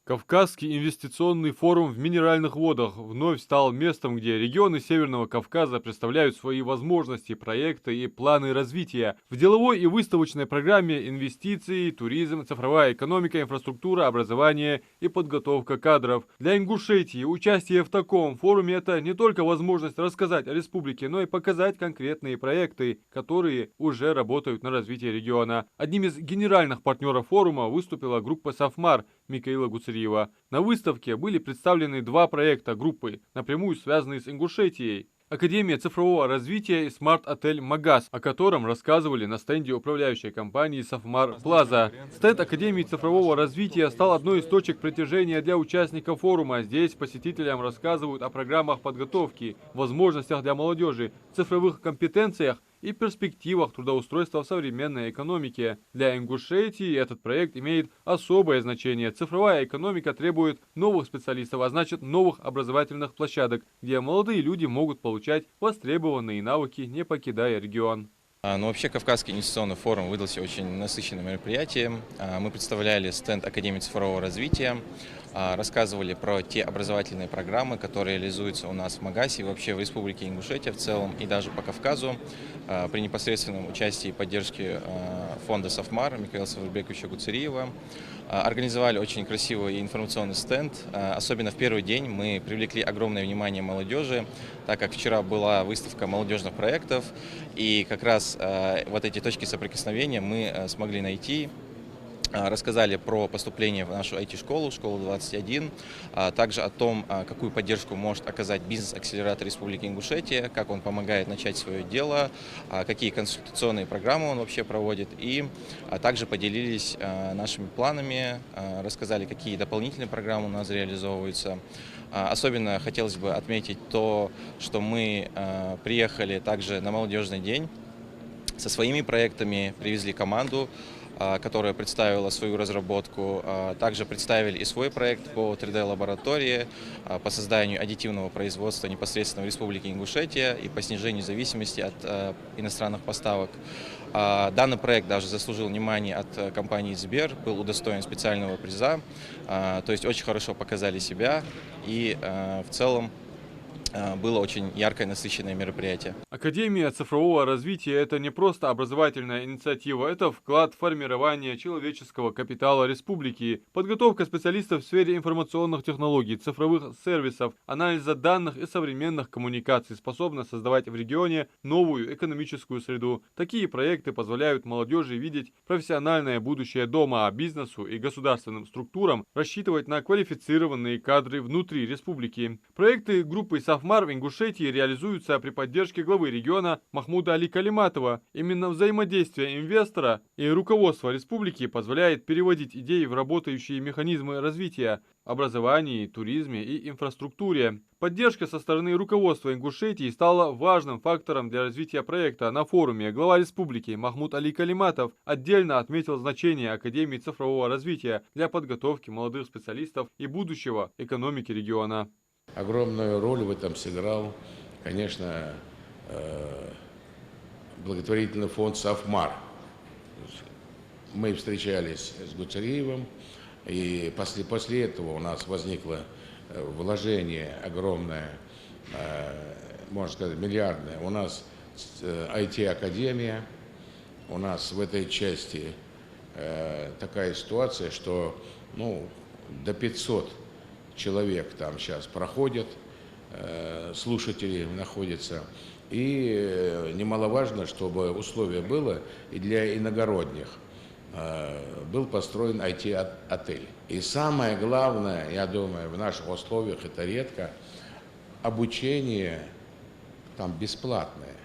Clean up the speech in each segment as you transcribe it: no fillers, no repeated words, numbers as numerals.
Кавказский инвестиционный форум в Минеральных водах вновь стал местом, где регионы Северного Кавказа представляют свои возможности, проекты и планы развития. В деловой и выставочной программе инвестиции, туризм, цифровая экономика, инфраструктура, образование и подготовка кадров. Для Ингушетии участие в таком форуме – это не только возможность рассказать о республике, но и показать конкретные проекты, которые уже работают на развитие региона. Одним из генеральных партнеров форума выступила группа «Сафмар» Микаила Гуцериева. На выставке были представлены два проекта группы, напрямую связанные с Ингушетией. Академия цифрового развития и смарт-отель «Магаз», о котором рассказывали на стенде управляющей компании «Сафмар Плаза». Стенд Академии цифрового развития стал одной из точек притяжения для участников форума. Здесь посетителям рассказывают о программах подготовки, возможностях для молодежи, цифровых компетенциях и перспективах трудоустройства в современной экономике. Для Ингушетии этот проект имеет особое значение. Цифровая экономика требует новых специалистов, а значит новых образовательных площадок, где молодые люди могут получать востребованные навыки, не покидая регион. Ну, вообще, Кавказский инвестиционный форум выдался очень насыщенным мероприятием. Мы представляли стенд Академии цифрового развития, рассказывали про те образовательные программы, которые реализуются у нас в Магасе и вообще в Республике Ингушетия в целом, и даже по Кавказу, при непосредственном участии и поддержке фонда «Сафмар» Михаила Савырбековича Гуцериева. Организовали очень красивый информационный стенд. Особенно в первый день мы привлекли огромное внимание молодежи, так как вчера была выставка молодежных проектов, и как раз вот эти точки соприкосновения мы смогли найти. Рассказали про поступление в нашу IT-школу, школу 21, также о том, какую поддержку может оказать бизнес-акселератор Республики Ингушетия, как он помогает начать свое дело, какие консультационные программы он вообще проводит, и также поделились нашими планами, рассказали, какие дополнительные программы у нас реализовываются. Особенно хотелось бы отметить то, что мы приехали также на молодежный день со своими проектами, привезли команду, которая представила свою разработку. Также представили и свой проект по 3D-лаборатории, по созданию аддитивного производства непосредственно в Республике Ингушетия и по снижению зависимости от иностранных поставок. Данный проект даже заслужил внимание от компании Сбер, был удостоен специального приза, то есть очень хорошо показали себя, и в целом было очень яркое, насыщенное мероприятие. Академия цифрового развития – это не просто образовательная инициатива, это вклад в формирование человеческого капитала республики, подготовка специалистов в сфере информационных технологий, цифровых сервисов, анализа данных и современных коммуникаций способна создавать в регионе новую экономическую среду. Такие проекты позволяют молодежи видеть профессиональное будущее дома, а бизнесу и государственным структурам рассчитывать на квалифицированные кадры внутри республики. Проекты группы «Сафмар» в Ингушетии реализуются при поддержке главы региона Махмуда Али Калиматова. Именно взаимодействие инвестора и руководства республики позволяет переводить идеи в работающие механизмы развития в образовании, туризме и инфраструктуре. Поддержка со стороны руководства Ингушетии стала важным фактором для развития проекта. На форуме глава республики Махмуд Али Калиматов отдельно отметил значение Академии цифрового развития для подготовки молодых специалистов и будущего экономики региона. Огромную роль в этом сыграл, конечно, благотворительный фонд «Сафмар». Мы встречались с Гуцериевым, и после этого у нас возникло вложение огромное, можно сказать, миллиардное. У нас IT-академия, у нас в этой части такая ситуация, что до 500 человек там сейчас проходят, слушатели находятся. И немаловажно, чтобы условие было и для иногородних. Был построен IT-отель. И самое главное, я думаю, в наших условиях это редко, обучение там бесплатное.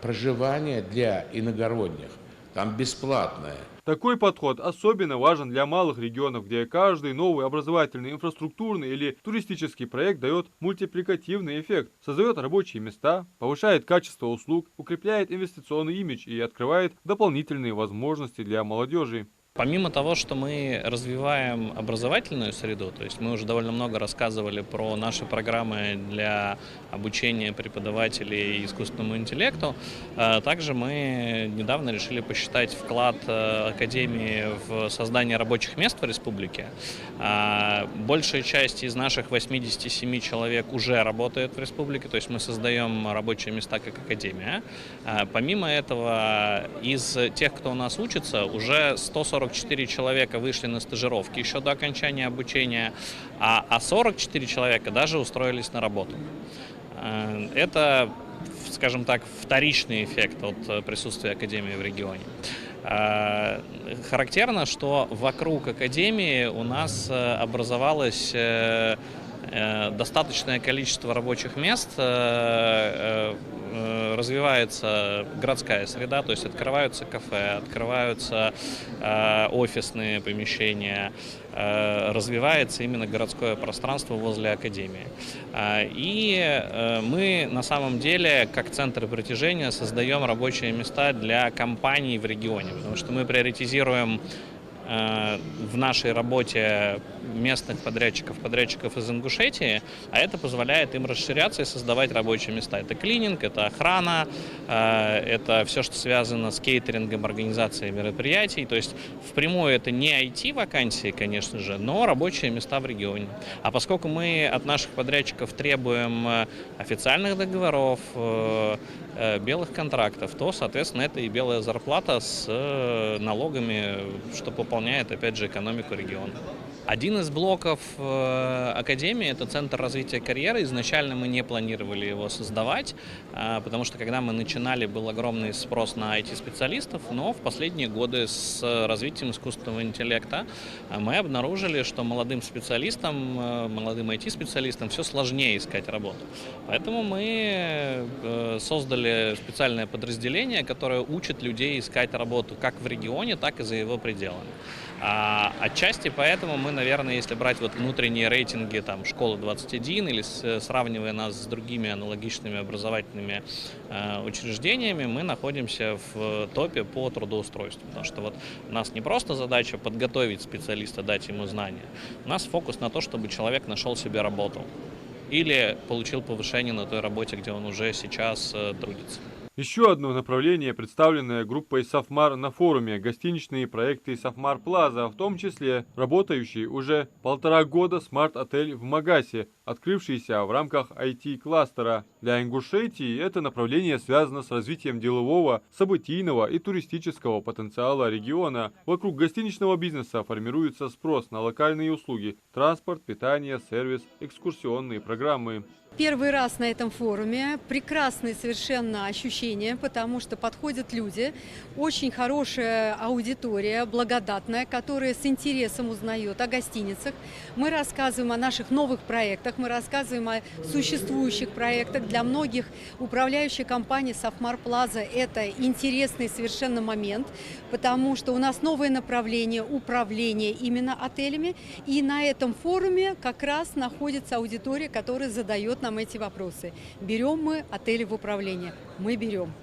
Проживание для иногородних там бесплатное. Такой подход особенно важен для малых регионов, где каждый новый образовательный, инфраструктурный или туристический проект дает мультипликативный эффект, создает рабочие места, повышает качество услуг, укрепляет инвестиционный имидж и открывает дополнительные возможности для молодежи. Помимо того, что мы развиваем образовательную среду, то есть мы уже довольно много рассказывали про наши программы для обучения преподавателей искусственному интеллекту, также мы недавно решили посчитать вклад Академии в создание рабочих мест в республике. Большая часть из наших 87 человек уже работает в республике, то есть мы создаем рабочие места как Академия. Помимо этого, из тех, кто у нас учится, уже 144 человека вышли на стажировки еще до окончания обучения, а 44 человека даже устроились на работу. Это, скажем так, вторичный эффект от присутствия Академии в регионе. Характерно, что вокруг Академии у нас образовалось достаточное количество рабочих мест, развивается городская среда, то есть открываются кафе, открываются офисные помещения, развивается именно городское пространство возле Академии. И мы на самом деле, как центр притяжения, создаем рабочие места для компаний в регионе, потому что мы приоритизируем в нашей работе местных подрядчиков из Ингушетии, а это позволяет им расширяться и создавать рабочие места. Это клининг, это охрана, это все, что связано с кейтерингом, организацией мероприятий. То есть впрямую это не IT-вакансии, конечно же, но рабочие места в регионе. А поскольку мы от наших подрядчиков требуем официальных договоров, белых контрактов, то, соответственно, это и белая зарплата с налогами, что пополняет, опять же, экономику региона. Один из блоков Академии – это Центр развития карьеры. Изначально мы не планировали его создавать, потому что, когда мы начинали, был огромный спрос на IT-специалистов, но в последние годы с развитием искусственного интеллекта мы обнаружили, что молодым специалистам, молодым IT-специалистам все сложнее искать работу. Поэтому мы создали специальное подразделение, которое учит людей искать работу как в регионе, так и за его пределами. Отчасти поэтому мы, наверное, если брать вот внутренние рейтинги там, «Школа-21» или сравнивая нас с другими аналогичными образовательными учреждениями, мы находимся в топе по трудоустройству. Потому что вот у нас не просто задача подготовить специалиста, дать ему знания. У нас фокус на то, чтобы человек нашел себе работу или получил повышение на той работе, где он уже сейчас трудится. Еще одно направление, представленное группой Safmar на форуме, гостиничные проекты Safmar Plaza, в том числе работающий уже 1,5 года смарт-отель в Магасе, открывшийся в рамках IT-кластера. Для Ингушетии это направление связано с развитием делового, событийного и туристического потенциала региона. Вокруг гостиничного бизнеса формируется спрос на локальные услуги, транспорт, питание, сервис, экскурсионные программы. Первый раз на этом форуме. Прекрасные совершенно ощущения, потому что подходят люди, очень хорошая аудитория, благодатная, которая с интересом узнает о гостиницах. Мы рассказываем о наших новых проектах, мы рассказываем о существующих проектах. Для многих управляющая компания Safmar Plaza – это интересный совершенно момент, потому что у нас новое направление управления именно отелями. И на этом форуме как раз находится аудитория, которая задает нам эти вопросы. Берем мы отели в управление? Мы берем.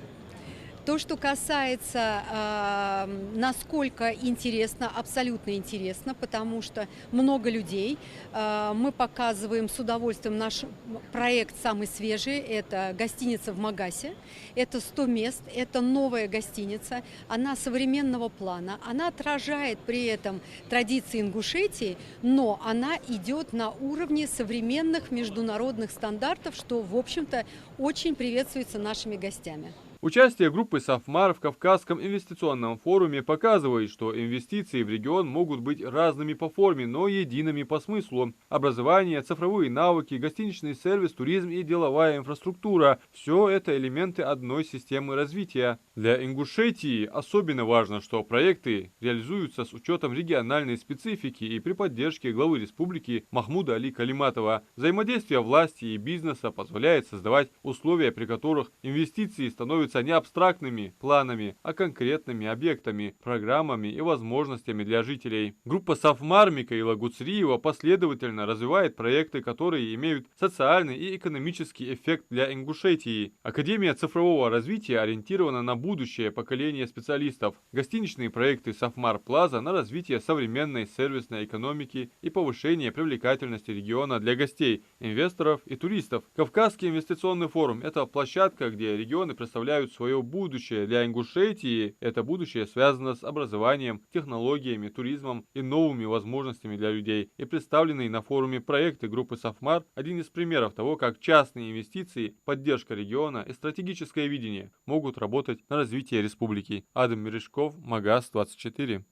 То, что касается, насколько интересно, абсолютно интересно, потому что много людей. Мы показываем с удовольствием наш проект самый свежий. Это гостиница в Магасе. Это 100 мест, это новая гостиница. Она современного плана. Она отражает при этом традиции Ингушетии, но она идет на уровне современных международных стандартов, что, в общем-то, очень приветствуется нашими гостями. Участие группы Safmar в Кавказском инвестиционном форуме показывает, что инвестиции в регион могут быть разными по форме, но едиными по смыслу. Образование, цифровые навыки, гостиничный сервис, туризм и деловая инфраструктура – все это элементы одной системы развития. Для Ингушетии особенно важно, что проекты реализуются с учетом региональной специфики и при поддержке главы республики Махмуда Али Калиматова. Взаимодействие власти и бизнеса позволяет создавать условия, при которых инвестиции становятся становится не абстрактными планами, а конкретными объектами, программами и возможностями для жителей. Группа Сафмар Микаила Гуцриева последовательно развивает проекты, которые имеют социальный и экономический эффект для Ингушетии. Академия цифрового развития ориентирована на будущее поколение специалистов. Гостиничные проекты Сафмар Плаза на развитие современной сервисной экономики и повышение привлекательности региона для гостей, инвесторов и туристов. Кавказский инвестиционный форум – это площадка, где регионы представляют свое будущее. Для Ингушетии это будущее связано с образованием, технологиями, туризмом и новыми возможностями для людей. И представленный на форуме проекты группы Сафмар – один из примеров того, как частные инвестиции, поддержка региона и стратегическое видение могут работать на развитие республики. Адам Мережков, Магаз 24.